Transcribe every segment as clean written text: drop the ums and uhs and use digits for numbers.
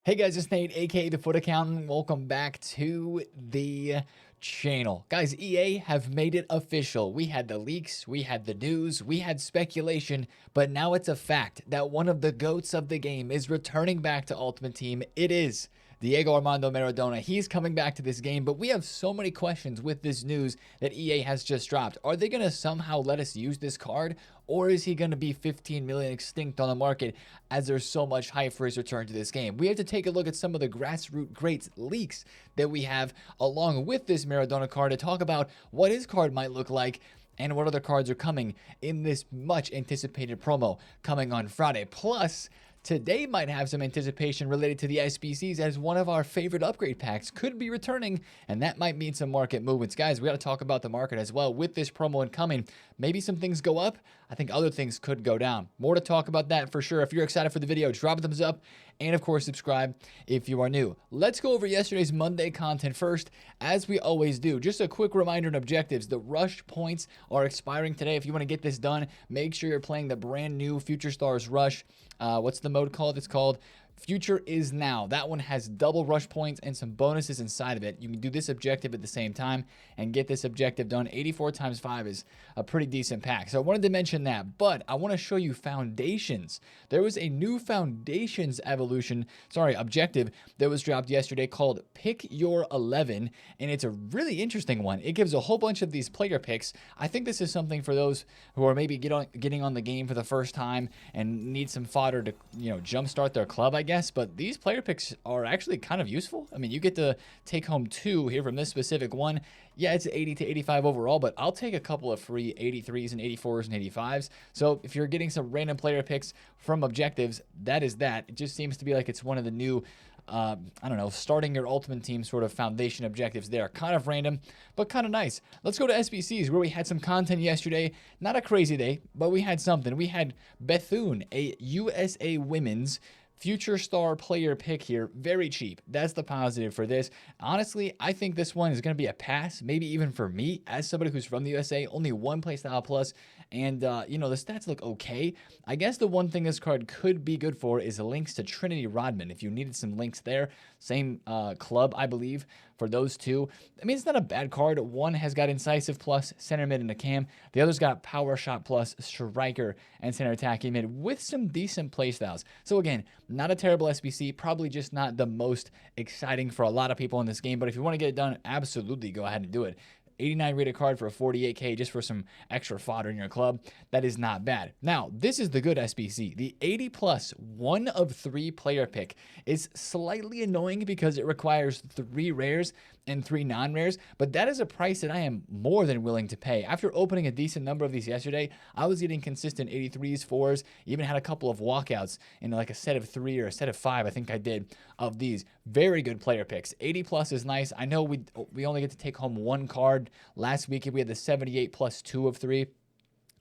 Hey guys, it's Nate, aka TheFutAccountant. Welcome back to the channel. Guys, EA have made it official. We had the leaks, we had the news, we had speculation, but now it's a fact that one of the GOATs of the game is returning back to Ultimate Team. It is Diego Armando Maradona. He's coming back to this game, but we have so many questions with this news that EA has just dropped. Are they going to somehow let us use this card, or is he going to be 15 million extinct on the market as there's so much hype for his return to this game? We have to take a look at some of the Grassroots Greats leaks that we have along with this Maradona card to talk about what his card might look like and what other cards are coming in this much anticipated promo coming on Friday. Plus, today might have some anticipation related to the SBCs as one of our favorite upgrade packs could be returning, and that might mean some market movements. Guys, we got to talk about the market as well with this promo incoming. Maybe some things go up. I think other things could go down. More to talk about that for sure. If you're excited for the video, drop a thumbs up and of course subscribe if you are new. Let's go over yesterday's Monday content first, as we always do. Just a quick reminder and objectives. The rush points are expiring today. If you want to get this done, make sure you're playing the brand new Future Stars Rush. What's the mode called? It's called Future is Now. That one has double rush points and some bonuses inside of it. You can do this objective at the same time and get this objective done. 84 times 5 is a pretty decent pack. So I wanted to mention that, but I want to show you foundations. There was a new foundations objective that was dropped yesterday called Pick Your 11, and it's a really interesting one. It gives a whole bunch of these player picks. I think this is something for those who are maybe getting on the game for the first time and need some fodder to, jumpstart their club, I guess. But these player picks are actually kind of useful. I mean, you get to take home 2 here from this specific one. Yeah, it's 80 to 85 overall, but I'll take a couple of free 83s and 84s and 85s. So if you're getting some random player picks from objectives, that is that. It just seems to be like it's one of the new I don't know, starting your ultimate team sort of foundation objectives there. Kind of random, but kind of nice. Let's go to SBCs, where we had some content yesterday. Not a crazy day, but we had something. We had Bethune, a USA Women's Future Star player pick here. Very cheap. That's the positive for this. Honestly, I think this one is going to be a pass, maybe even for me, as somebody who's from the USA. Only one playstyle plus, and, the stats look okay. I guess the one thing this card could be good for is links to Trinity Rodman. If you needed some links there, same club, I believe, for those two. I mean, it's not a bad card. One has got Incisive plus, center mid, and a cam. The other's got Power Shot plus, striker, and center attacking mid with some decent playstyles. So again, not a terrible SBC, probably just not the most exciting for a lot of people in this game, but if you want to get it done, absolutely go ahead and do it. 89 rated card for a 48k just for some extra fodder in your club. That is not bad. Now, this is the good SBC. The 80 plus 1 of 3 player pick is slightly annoying because it requires 3 rares and 3 non-rares, but that is a price that I am more than willing to pay. After opening a decent number of these yesterday, I was getting consistent 83s, 4s, even had a couple of walkouts in like a set of 3 or a set of 5, I think I did, of these. Very good player picks. 80 plus is nice. I know we only get to take home 1 card. Last week we had the 78 plus 2 of 3.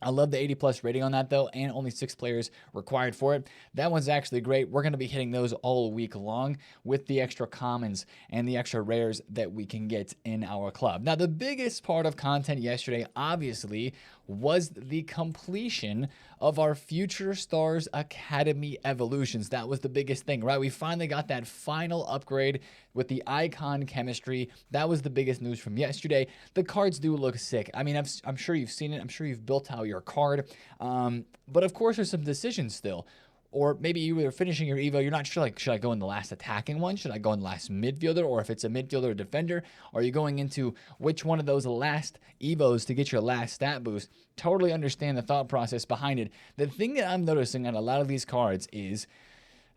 I love the 80 plus rating on that though, and only 6 players required for it. That one's actually great. We're going to be hitting those all week long with the extra commons and the extra rares that we can get in our club. Now, the biggest part of content yesterday, obviously, was the completion of our Future Stars Academy evolutions. That was the biggest thing, right? We finally got that final upgrade with the icon chemistry. That was the biggest news from yesterday. The cards do look sick. I mean, I'm sure you've seen it. I'm sure you've built out your card. But of course, there's some decisions still. Or maybe you were finishing your Evo, you're not sure, like, should I go in the last attacking one? Should I go in the last midfielder? Or if it's a midfielder or defender, are you going into which one of those last Evos to get your last stat boost? Totally understand the thought process behind it. The thing that I'm noticing on a lot of these cards is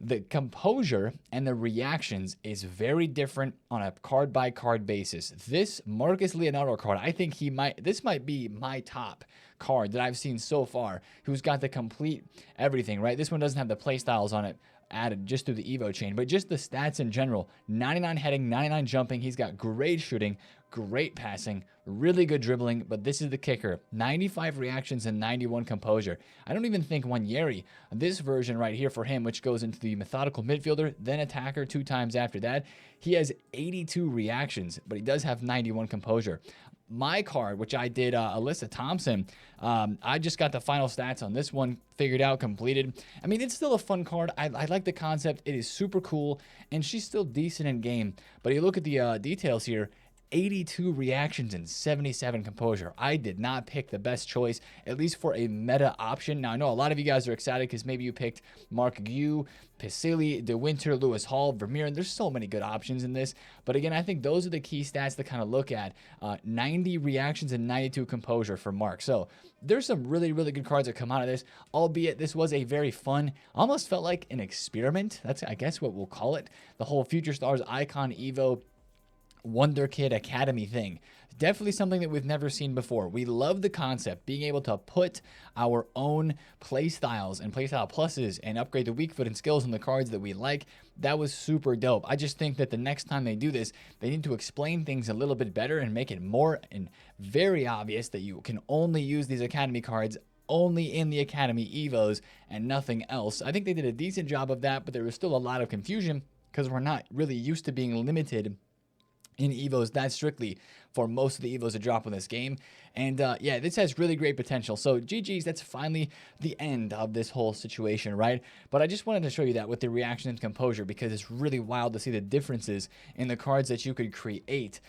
the composure and the reactions is very different on a card-by-card basis. This Marcus Leonardo card, I think this might be my top card that I've seen so far, who's got the complete everything, right? This one doesn't have the playstyles on it added just through the Evo chain, but just the stats in general. 99 heading, 99 jumping. He's got great shooting, great passing, really good dribbling, but this is the kicker. 95 reactions and 91 composure. I don't even think Wanyeri, this version right here for him, which goes into the methodical midfielder, then attacker 2 times after that, he has 82 reactions, but he does have 91 composure. my card, which I did Alyssa Thompson, I just got the final stats on this one figured out, completed. I mean, it's still a fun card. I like the concept. It is super cool, and she's still decent in game. But you look at the details here, 82 reactions and 77 composure. I did not pick the best choice, at least for a meta option. Now, I know a lot of you guys are excited because maybe you picked Mark Gu, Piscili, DeWinter, Lewis Hall, Vermeer, and there's so many good options in this. But again, I think those are the key stats to kind of look at. 90 reactions and 92 composure for Mark. So there's some really, really good cards that come out of this, albeit this was a very fun, almost felt like an experiment. That's, I guess, what we'll call it. The whole Future Stars Icon Evo Wonder Kid Academy thing. Definitely something that we've never seen before. We love the concept, being able to put our own play styles and playstyle pluses and upgrade the weak foot and skills on the cards that we like. That was super dope. I just think that the next time they do this, they need to explain things a little bit better and make it more and very obvious that you can only use these Academy cards only in the Academy Evos and nothing else. I think they did a decent job of that, but there was still a lot of confusion because we're not really used to being limited in Evos that strictly for most of the Evos to drop in this game. And yeah, this has really great potential. So GG's, that's finally the end of this whole situation, right? But I just wanted to show you that with the reaction and composure because it's really wild to see the differences in the cards that you could create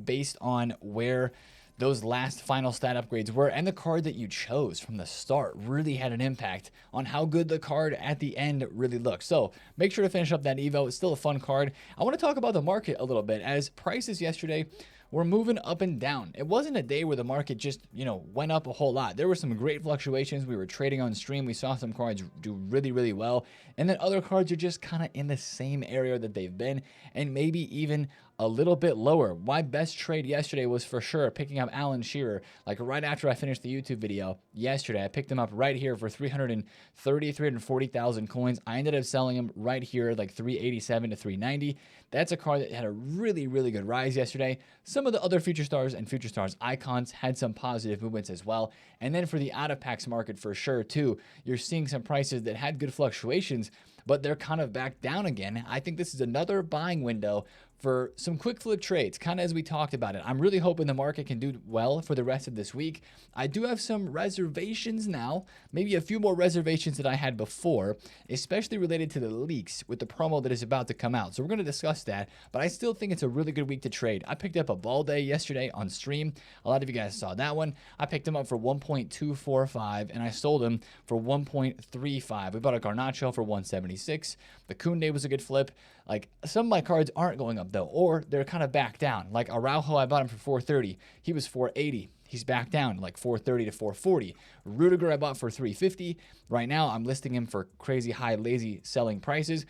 based on where those last final stat upgrades were, and the card that you chose from the start really had an impact on how good the card at the end really looks. So make sure to finish up that Evo. It's still a fun card. I want to talk about the market a little bit, as prices yesterday were moving up and down. It wasn't a day where the market just, went up a whole lot. There were some great fluctuations. We were trading on stream. We saw some cards do really, really well. And then other cards are just kind of in the same area that they've been, and maybe even a little bit lower. My best trade yesterday was for sure picking up Alan Shearer. Like right after I finished the YouTube video yesterday, I picked him up right here for 340,000 coins. I ended up selling him right here, like 387 to 390. That's a card that had a really, really good rise yesterday. Some of the other Future Stars and Future Stars icons had some positive movements as well. And then for the out of packs market for sure too, you're seeing some prices that had good fluctuations, but they're kind of back down again. I think this is another buying window for some quick flip trades, kind of as we talked about it. I'm really hoping the market can do well for the rest of this week. I do have some reservations now, maybe a few more reservations than I had before, especially related to the leaks with the promo that is about to come out. So we're going to discuss that, but I still think it's a really good week to trade. I picked up a Balde yesterday on stream. A lot of you guys saw that one. I picked him up for 1.245 and I sold him for 1.35. We bought a Garnacho for 176. The Koundé was a good flip. Like, some of my cards aren't going up though, or they're kind of back down. Like Araujo, I bought him for 430. He was 480. He's back down like 430 to 440. Rudiger I bought for 350. Right now I'm listing him for crazy high lazy selling prices.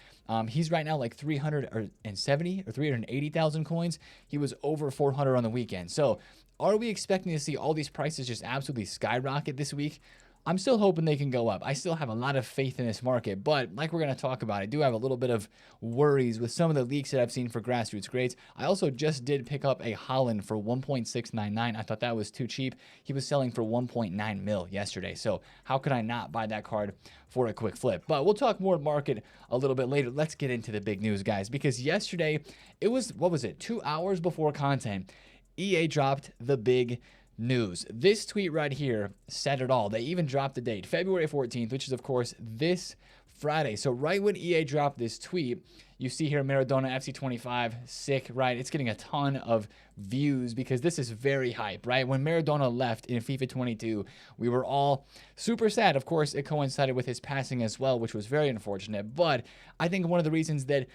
He's right now like 370 or 380,000 coins. He was over 400 on the weekend. So are we expecting to see all these prices just absolutely skyrocket this week? I'm still hoping they can go up. I still have a lot of faith in this market, but like we're going to talk about, I do have a little bit of worries with some of the leaks that I've seen for Grassroots Greats. I also just did pick up a Holland for 1.699. I thought that was too cheap. He was selling for 1.9 mil yesterday, so how could I not buy that card for a quick flip? But we'll talk more market a little bit later. Let's get into the big news, guys, because yesterday, it was, 2 hours before content, EA dropped the big news. This tweet right here said it all. They even dropped the date, February 14th, which is of course this Friday. So right when EA dropped this tweet, you see here Maradona FC25, sick, right? It's getting a ton of views because this is very hype, right? When Maradona left in FIFA 22, we were all super sad. Of course, it coincided with his passing as well, which was very unfortunate. But I think one of the reasons that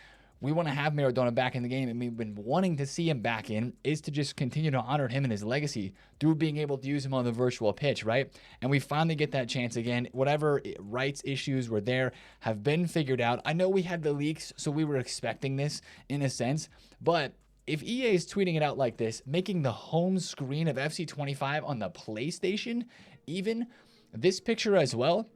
we want to have Maradona back in the game, and we've been wanting to see him back in, is to just continue to honor him and his legacy through being able to use him on the virtual pitch, right? And we finally get that chance again. Whatever rights issues were there have been figured out. I know we had the leaks, so we were expecting this in a sense, but if EA is tweeting it out like this, making the home screen of FC25 on the PlayStation, even this picture as well,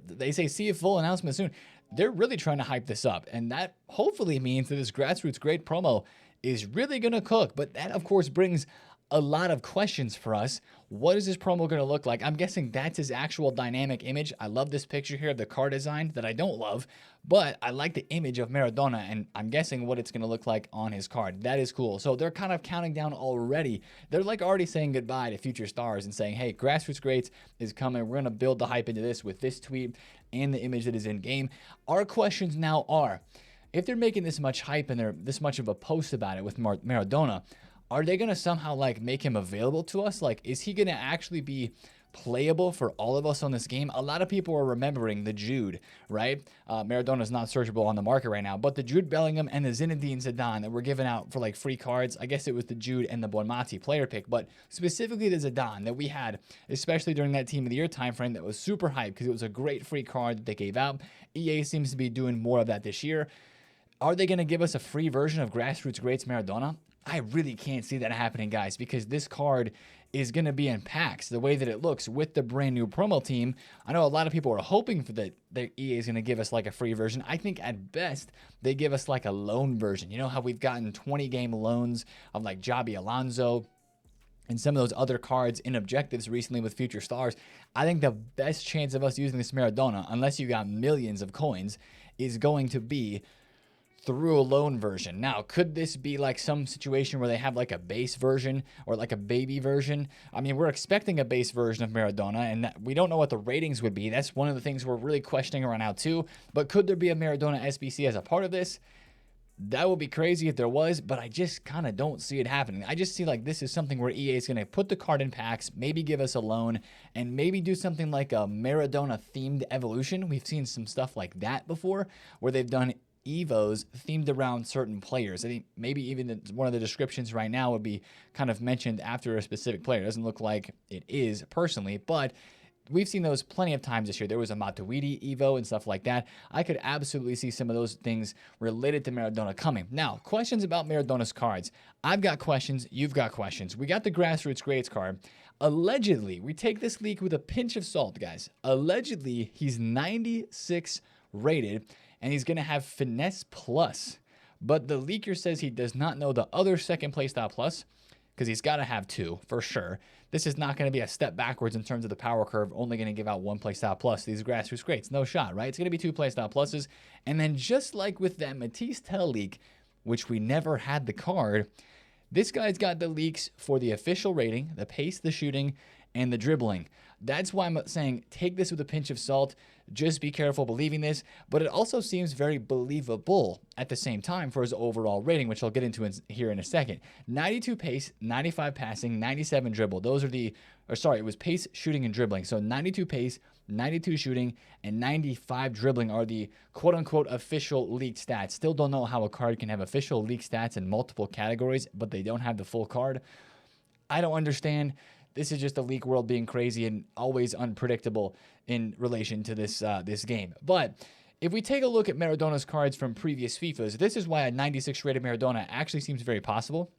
they say see a full announcement soon. They're really trying to hype this up, and that hopefully means that this Grassroots Great promo is really going to cook. But that, of course, brings a lot of questions for us. What is this promo going to look like? I'm guessing that's his actual dynamic image. I love this picture here of the car design that I don't love, but I like the image of Maradona, and I'm guessing what it's going to look like on his card. That is cool. So they're kind of counting down already. They're like already saying goodbye to future stars and saying, hey, Grassroots Greats is coming. We're going to build the hype into this with this tweet and the image that is in game. Our questions now are, if they're making this much hype and they're this much of a post about it with Maradona, are they going to somehow like make him available to us? Like, is he going to actually be playable for all of us on this game? A lot of people are remembering the Jude, right? Maradona's not searchable on the market right now, but the Jude Bellingham and the Zinedine Zidane that were given out for like free cards. I guess it was the Jude and the Bonmati player pick, but specifically the Zidane that we had, especially during that Team of the Year time frame, that was super hyped because it was a great free card that they gave out. EA seems to be doing more of that this year. Are they going to give us a free version of Grassroots Greats Maradona? I really can't see that happening, guys, because this card is going to be in packs the way that it looks with the brand new promo team. I know a lot of people are hoping for that EA is going to give us like a free version. I think at best they give us like a loan version. You know how we've gotten 20-game loans of like Javi Alonso and some of those other cards in objectives recently with future stars. I think the best chance of us using this Maradona, unless you got millions of coins, is going to be through a loan version. Now, could this be like some situation where they have like a base version or like a baby version? I mean, we're expecting a base version of Maradona, and we don't know what the ratings would be. That's one of the things we're really questioning around now too. But could there be a Maradona SBC as a part of this? That would be crazy if there was, but I just kind of don't see it happening. I just see like this is something where EA is going to put the card in packs, maybe give us a loan, and maybe do something like a Maradona themed evolution. We've seen some stuff like that before where they've done Evos themed around certain players. I think maybe even one of the descriptions right now would be kind of mentioned after a specific player. It doesn't look like it is personally, but we've seen those plenty of times this year. There was a Matuidi Evo and stuff like that. I could absolutely see some of those things related to Maradona coming. Now, questions about Maradona's cards. I've got questions. You've got questions. We got the Grassroots Greats card. Allegedly, we take this leak with a pinch of salt, guys. Allegedly, he's 96 rated, and he's going to have Finesse Plus. But the leaker says he does not know the other second playstyle plus, because he's got to have two, for sure. This is not going to be a step backwards in terms of the power curve, only going to give out one playstyle plus. These Grassroots Greats, no shot, right? It's going to be two playstyle pluses. And then just like with that Matisse Tell leak, which we never had the card, this guy's got the leaks for the official rating, the pace, the shooting, and the dribbling. That's why I'm saying take this with a pinch of salt. Just be careful believing this, but it also seems very believable at the same time for his overall rating, which I'll get into here in a second. 92 pace, 95 passing, 97 dribble. Those are it was pace, shooting, and dribbling. So 92 pace, 92 shooting, and 95 dribbling are the quote-unquote official leaked stats. Still don't know how a card can have official leaked stats in multiple categories, but they don't have the full card. I don't understand. This is just the leak world being crazy and always unpredictable in relation to this game. But if we take a look at Maradona's cards from previous FIFAs, this is why a 96 rated Maradona actually seems very possible.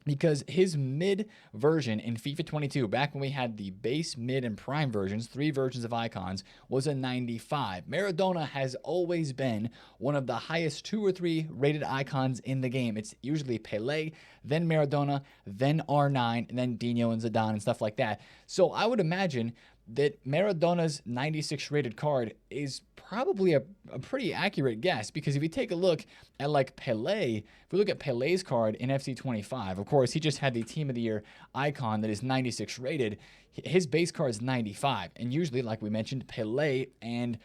Because his mid version in FIFA 22, back when we had the base, mid, and prime versions, 3 versions of icons, was a 95. Maradona has always been one of the highest 2 or 3 rated icons in the game. It's usually Pelé, then Maradona, then R9, and then Dino and Zidane and stuff like that. So I would imagine that Maradona's 96 rated card is probably a pretty accurate guess, because if you take a look at like Pelé, if we look at Pelé's card in FC 25, of course, he just had the Team of the Year icon that is 96 rated. His base card is 95, and usually, like we mentioned, Pelé and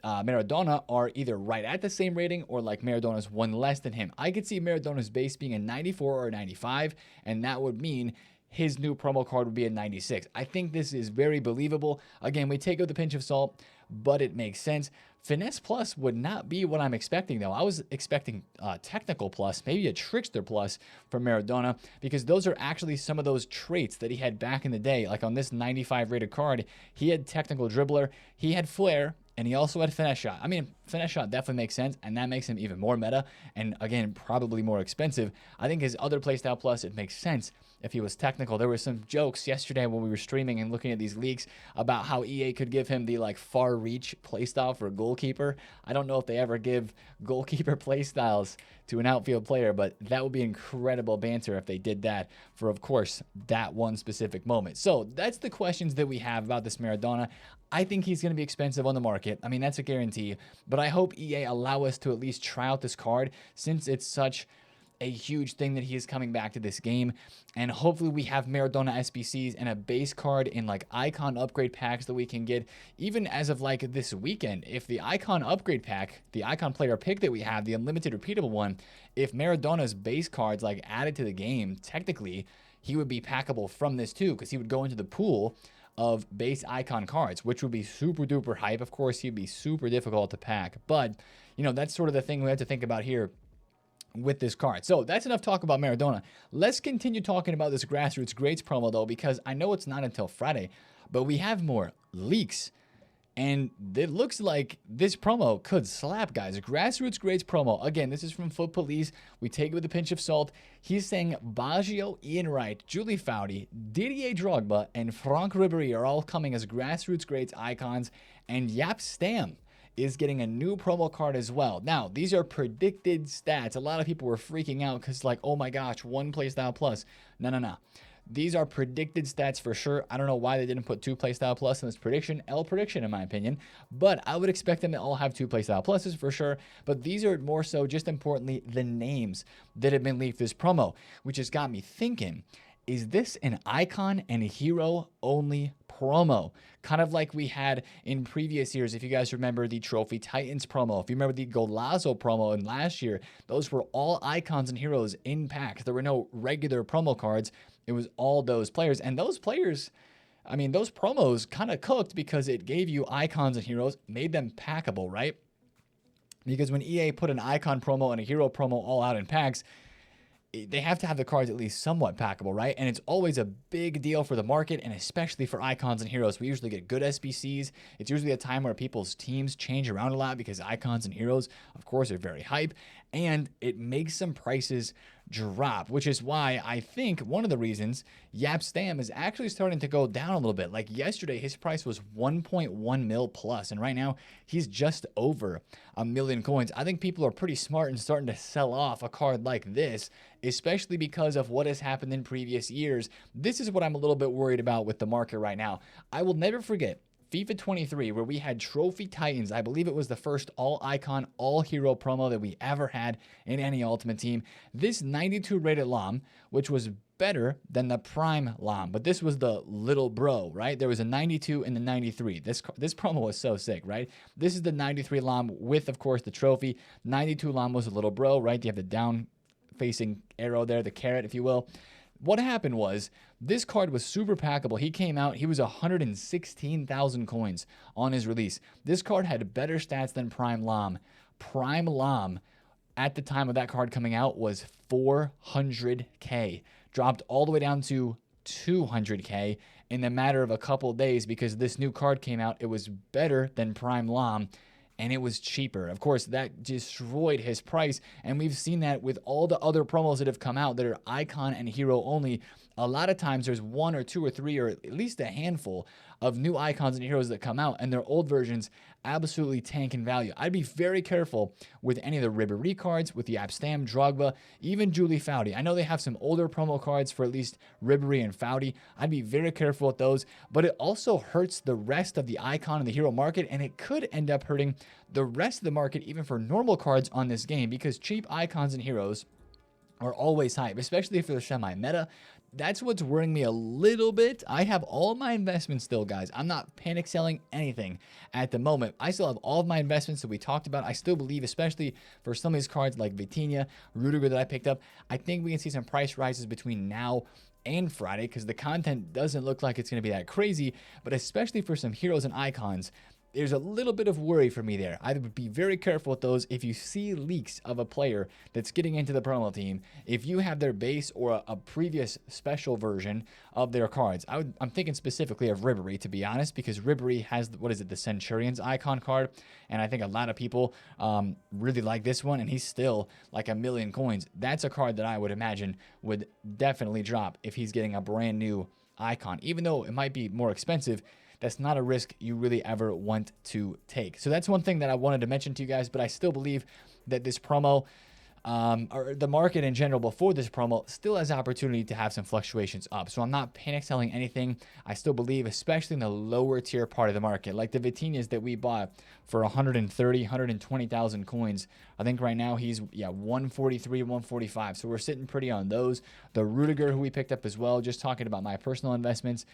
Maradona are either right at the same rating or like Maradona's one less than him. I could see Maradona's base being a 94 or a 95, and that would mean his new promo card would be a 96. I think this is very believable. Again, we take it with a pinch of salt, but it makes sense. Finesse Plus would not be what I'm expecting, though. I was expecting Technical Plus, maybe a Trickster Plus for Maradona, because those are actually some of those traits that he had back in the day. Like on this 95 rated card, he had Technical Dribbler, he had Flair, and he also had finesse shot. I mean, finesse shot definitely makes sense, and that makes him even more meta, and again, probably more expensive. I think his other playstyle plus, it makes sense if he was technical. There were some jokes yesterday when we were streaming and looking at these leaks about how EA could give him the like far reach playstyle for goalkeeper. I don't know if they ever give goalkeeper playstyles to an outfield player, but that would be incredible banter if they did that for, of course, that one specific moment. So that's the questions that we have about this Maradona. I think he's going to be expensive on the market. I mean, that's a guarantee, but I hope EA allow us to at least try out this card since it's such a huge thing that he is coming back to this game. And hopefully we have Maradona SBCs and a base card in like icon upgrade packs that we can get even as of like this weekend. If the icon upgrade pack, the icon player pick that we have, the unlimited repeatable one, if Maradona's base cards like added to the game, technically he would be packable from this too, because he would go into the pool of base icon cards, which would be super duper hype. Of course, he'd be super difficult to pack, but you know, that's sort of the thing we have to think about here with this card. So that's enough talk about Maradona. Let's continue talking about this Grassroots Greats promo though, because I know it's not until Friday, but we have more leaks. And it looks like this promo could slap, guys. Grassroots Greats promo. Again, this is from Foot Police. We take it with a pinch of salt. He's saying Baggio, Ian Wright, Julie Foudy, Didier Drogba, and Franck Ribéry are all coming as Grassroots Greats icons. And Jaap Stam is getting a new promo card as well. Now, these are predicted stats. A lot of people were freaking out because like, oh my gosh, one playstyle plus. No. These are predicted stats for sure. I don't know why they didn't put 2 playstyle plus in this prediction. L prediction in my opinion. But I would expect them to all have 2 playstyle pluses for sure. But these are more so just importantly the names that have been leaked this promo, which has got me thinking, is this an icon and hero only promo? Kind of like we had in previous years. If you guys remember the Trophy Titans promo, if you remember the Golazo promo in last year, those were all icons and heroes in packs. There were no regular promo cards. It was all those players. And those players, I mean, those promos kind of cooked because it gave you icons and heroes, made them packable, right? Because when EA put an icon promo and a hero promo all out in packs, they have to have the cards at least somewhat packable, right? And it's always a big deal for the market, and especially for icons and heroes. We usually get good SBCs. It's usually a time where people's teams change around a lot because icons and heroes, of course, are very hype, and it makes some prices drop, which is why I think one of the reasons Jaap Stam is actually starting to go down a little bit. Like yesterday, his price was 1.1 mil plus, and right now he's just over 1 million coins. I think people are pretty smart and starting to sell off a card like this, especially because of what has happened in previous years. This is what I'm a little bit worried about with the market right now. I will never forget FIFA 23, where we had Trophy Titans. I believe it was the first all-icon, all-hero promo that we ever had in any Ultimate Team. This 92 rated LOM, which was better than the Prime LOM, but this was the little bro, right? There was a 92 and the 93. This promo was so sick, right? This is the 93 LOM with, of course, the trophy. 92 LOM was a little bro, right? You have the down-facing arrow there, the carrot, if you will. What happened was, this card was super packable. He came out, he was 116,000 coins on his release. This card had better stats than Prime LOM. Prime LOM, at the time of that card coming out, was 400k. Dropped all the way down to 200k in the matter of a couple days because this new card came out. It was better than Prime LOM, and it was cheaper. Of course, that destroyed his price, and we've seen that with all the other promos that have come out that are icon and hero only. A lot of times there's 1 or 2 or 3 or at least a handful of new icons and heroes that come out, and their old versions absolutely tank in value. I'd be very careful with any of the Ribéry cards, with the Jaap Stam, Drogba, even Julie Foudy. I know they have some older promo cards for at least Ribéry and Foudy. I'd be very careful with those, but it also hurts the rest of the icon and the hero market, and it could end up hurting the rest of the market even for normal cards on this game, because cheap icons and heroes are always hype, especially if they're semi-meta. That's what's worrying me a little bit. I have all my investments still, guys. I'm not panic selling anything at the moment. I still have all of my investments that we talked about. I still believe, especially for some of these cards like Vitinha, Rudiger that I picked up, I think we can see some price rises between now and Friday because the content doesn't look like it's going to be that crazy, but especially for some heroes and icons, there's a little bit of worry for me there. I would be very careful with those. If you see leaks of a player that's getting into the promo team, if you have their base or a previous special version of their cards, I'm thinking specifically of Ribery, to be honest, because Ribery has, what is it, the Centurion's icon card, and I think a lot of people really like this one, and he's still like 1,000,000 coins. That's a card that I would imagine would definitely drop if he's getting a brand new icon. Even though it might be more expensive, that's not a risk you really ever want to take. So that's one thing that I wanted to mention to you guys, but I still believe that this promo, or the market in general before this promo, still has opportunity to have some fluctuations up. So I'm not panic selling anything. I still believe, especially in the lower tier part of the market, like the Vitinhas that we bought for 130, 120,000 coins. I think right now he's 143, 145. So we're sitting pretty on those. The Rudiger, who we picked up as well, just talking about my personal investments,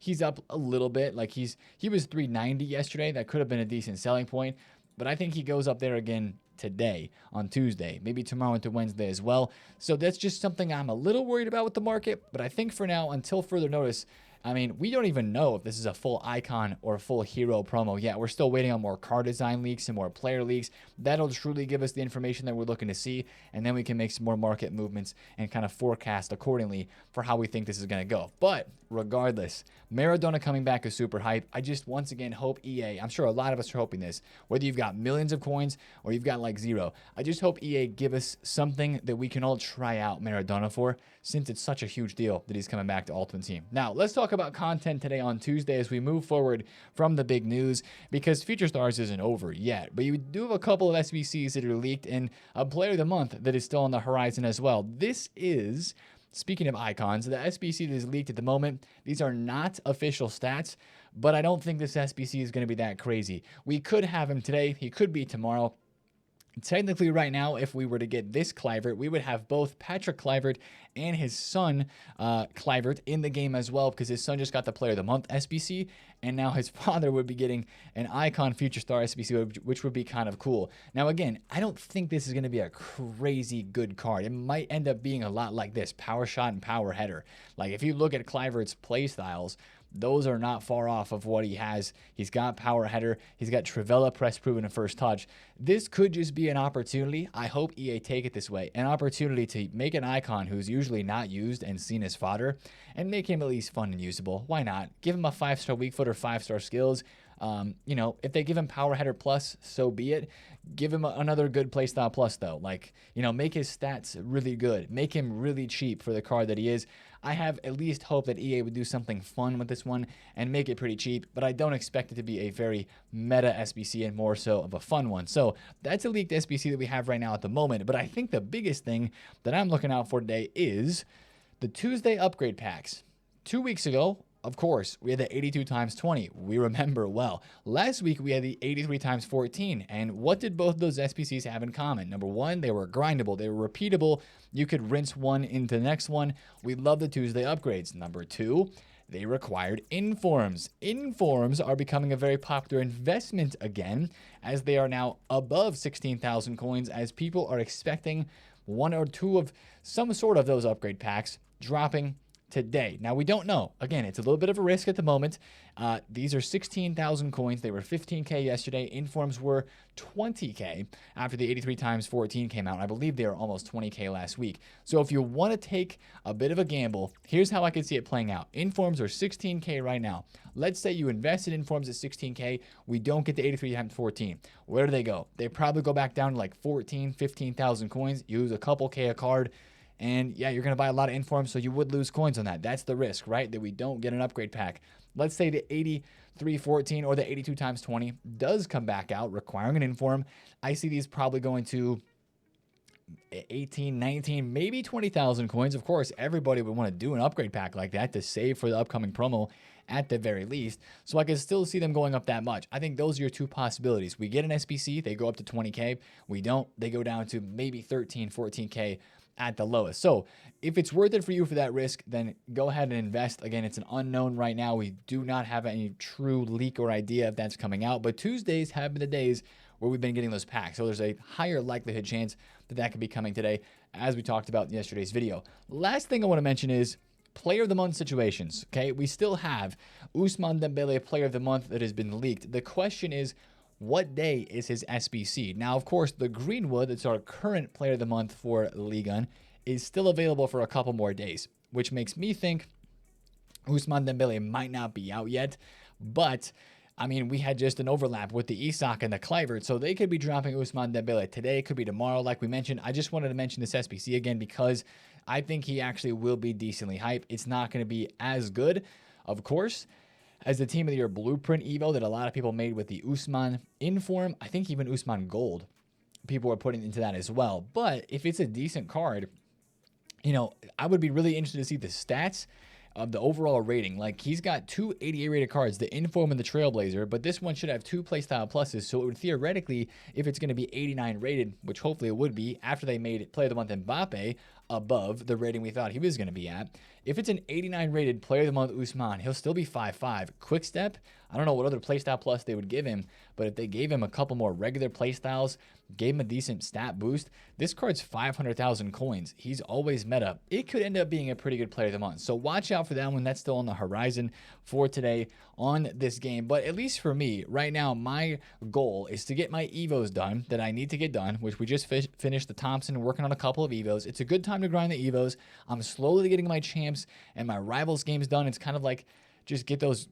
he's up a little bit. Like he was 390 yesterday. That could have been a decent selling point, but I think he goes up there again today on Tuesday, maybe tomorrow into Wednesday as well. So that's just something I'm a little worried about with the market. But I think for now, until further notice, I mean, we don't even know if this is a full icon or full hero promo yet. We're still waiting on more card design leaks and more player leaks. That'll truly give us the information that we're looking to see, and then we can make some more market movements and kind of forecast accordingly for how we think this is going to go. But regardless, Maradona coming back is super hype. I just once again hope EA, I'm sure a lot of us are hoping this, whether you've got millions of coins or you've got like zero, I just hope EA give us something that we can all try out Maradona for, since it's such a huge deal that he's coming back to Ultimate Team. Now, let's talk about content today on Tuesday as we move forward from the big news, because Future Stars isn't over yet, but you do have a couple of SBCs that are leaked and a Player of the Month that is still on the horizon as well. This is, speaking of icons, the SBC that is leaked at the moment. These are not official stats, but I don't think this SBC is going to be that crazy. We could have him today. He could be tomorrow. Technically, right now, if we were to get this Kluivert, we would have both Patrick Kluivert and his son, Kluivert, in the game as well, because his son just got the Player of the Month SBC, and now his father would be getting an Icon Future Star SBC, which would be kind of cool. Now, again, I don't think this is going to be a crazy good card. It might end up being a lot like this, Power Shot and Power Header. Like, if you look at Kluivert's play styles, those are not far off of what he has. He's got Power Header. He's got Trivela Press Proven and First Touch. This could just be an opportunity. I hope EA take it this way. An opportunity to make an icon who's usually not used and seen as fodder and make him at least fun and usable. Why not? Give him a 5-star weak foot or 5-star skills. You know, if they give him Power Header Plus, so be it. Give him another good playstyle plus, though. Like, you know, make his stats really good. Make him really cheap for the card that he is. I have at least hope that EA would do something fun with this one and make it pretty cheap, but I don't expect it to be a very meta SBC and more so of a fun one. So that's a leaked SBC that we have right now at the moment, but I think the biggest thing that I'm looking out for today is the Tuesday upgrade packs. 2 weeks ago, of course, we had the 82 times 20. We remember well. Last week, we had the 83 times 14. And what did both of those SPCs have in common? Number one, they were grindable. They were repeatable. You could rinse one into the next one. We love the Tuesday upgrades. Number two, they required informs. Informs are becoming a very popular investment again, as they are now above 16,000 coins, as people are expecting one or two of some sort of those upgrade packs dropping today. Now, we don't know. Again, it's a little bit of a risk at the moment. These are 16,000 coins. They were 15K yesterday. Informs were 20K after the 83 times 14 came out. I believe they were almost 20K last week. So if you want to take a bit of a gamble, here's how I can see it playing out. Informs are 16K right now. Let's say you invested in Informs at 16K. We don't get the 83 times 14. Where do they go? They probably go back down to like 14, 15,000 coins. You lose a couple K a card. And yeah, you're going to buy a lot of informs, so you would lose coins on that. That's the risk, right? That we don't get an upgrade pack. Let's say the 8314 or the 82 times 20 does come back out requiring an inform. I see these probably going to 18, 19, maybe 20,000 coins. Of course, everybody would want to do an upgrade pack like that to save for the upcoming promo at the very least. So I can still see them going up that much. I think those are your two possibilities. We get an SBC, they go up to 20K. We don't, they go down to maybe 13, 14K at the lowest. So if it's worth it for you for that risk, then go ahead and invest. Again, it's an unknown right now. We do not have any true leak or idea if that's coming out, but Tuesdays have been the days where we've been getting those packs. So there's a higher likelihood chance that that could be coming today, as we talked about in yesterday's video. Last thing I want to mention is player of the month situations, okay? We still have Ousmane Dembele, player of the month, that has been leaked. The question is, what day is his SBC? Now, of course, the Greenwood, that's our current player of the month for Ligue 1, is still available for a couple more days, which makes me think Ousmane Dembele might not be out yet. But I mean, we had just an overlap with the Isak and the Kluivert, so they could be dropping Ousmane Dembele today. It could be tomorrow, like we mentioned. I just wanted to mention this SBC again because I think he actually will be decently hyped. It's not going to be as good, of course, as the Team of the Year Blueprint Evo that a lot of people made with the Ousmane Inform. I think even Ousmane Gold, people are putting into that as well. But if it's a decent card, you know, I would be really interested to see the stats of the overall rating. Like, he's got 2 88 rated cards, the Inform and the Trailblazer, but this one should have 2 playstyle pluses, so it would theoretically, if it's going to be 89 rated, which hopefully it would be after they made it Player of the Month Mbappe above the rating we thought he was going to be at, if it's an 89 rated Player of the Month Ousmane, he'll still be 5.5. Quick Step, I don't know what other playstyle plus they would give him, but if they gave him a couple more regular playstyles, gave him a decent stat boost, this card's 500,000 coins. He's always meta. It could end up being a pretty good Player of the Month. So watch out for that one. That's still on the horizon for today on this game. But at least for me, right now, my goal is to get my Evos done that I need to get done, which we just finished the Thompson, working on a couple of Evos. It's a good time to grind the Evos. I'm slowly getting my champs and my rivals games done. It's kind of like just get those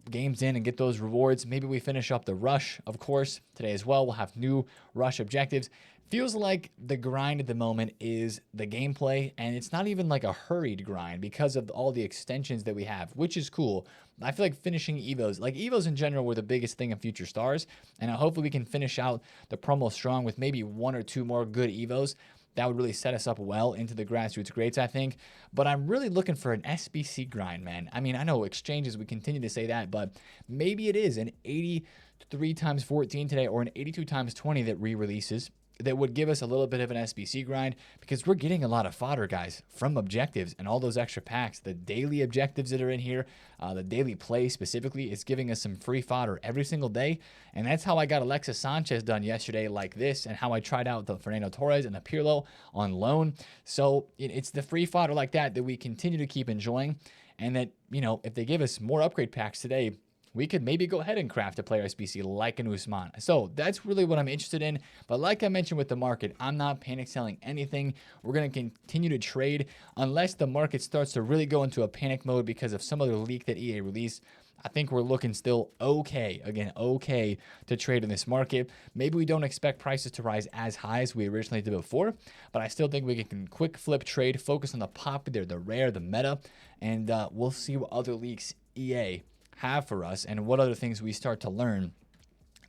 games in and get those rewards. Maybe we finish up the rush, of course, today as well. We'll have new rush objectives. Feels like the grind at the moment is the gameplay, and it's not even like a hurried grind because of all the extensions that we have, which is cool. I feel like finishing Evos, like Evos in general, were the biggest thing in Future Stars, and hopefully we can finish out the promo strong with maybe 1 or 2 more good Evos. That would really set us up well into the Grassroots Greats, I think. But I'm really looking for an SBC grind, man. I mean, I know exchanges, we continue to say that, but maybe it is an 83 times 14 today or an 82 times 20 that re-releases that would give us a little bit of an SBC grind, because we're getting a lot of fodder, guys, from objectives and all those extra packs. The daily objectives that are in here, the daily play specifically, is giving us some free fodder every single day. And that's how I got Alexis Sanchez done yesterday like this, and how I tried out the Fernando Torres and the Pirlo on loan. So it's the free fodder like that that we continue to keep enjoying. And that, you know, if they give us more upgrade packs today, we could maybe go ahead and craft a player SBC like an Ousmane. So that's really what I'm interested in. But like I mentioned with the market, I'm not panic selling anything. We're going to continue to trade unless the market starts to really go into a panic mode because of some other leak that EA released. I think we're looking still okay, again, okay to trade in this market. Maybe we don't expect prices to rise as high as we originally did before, but I still think we can quick flip trade, focus on the popular, the rare, the meta, and we'll see what other leaks EA have for us and what other things we start to learn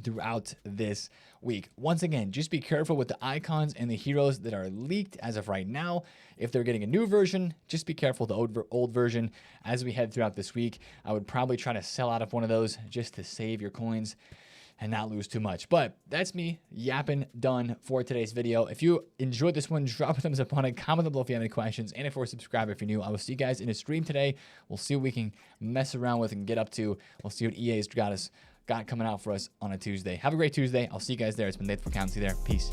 throughout this week. Once again, just be careful with the icons and the heroes that are leaked as of right now. If they're getting a new version, just be careful the old version as we head throughout this week. I would probably try to sell out of one of those just to save your coins and not lose too much. But that's me yapping done for today's video. If you enjoyed this one, drop a thumbs up on it, comment below if you have any questions, and of course, subscribe if you're new. I will see you guys in a stream today. We'll see what we can mess around with and get up to. We'll see what EA's got coming out for us on a Tuesday. Have a great Tuesday. I'll see you guys there. It's been TheFutAccountant. See you there. Peace.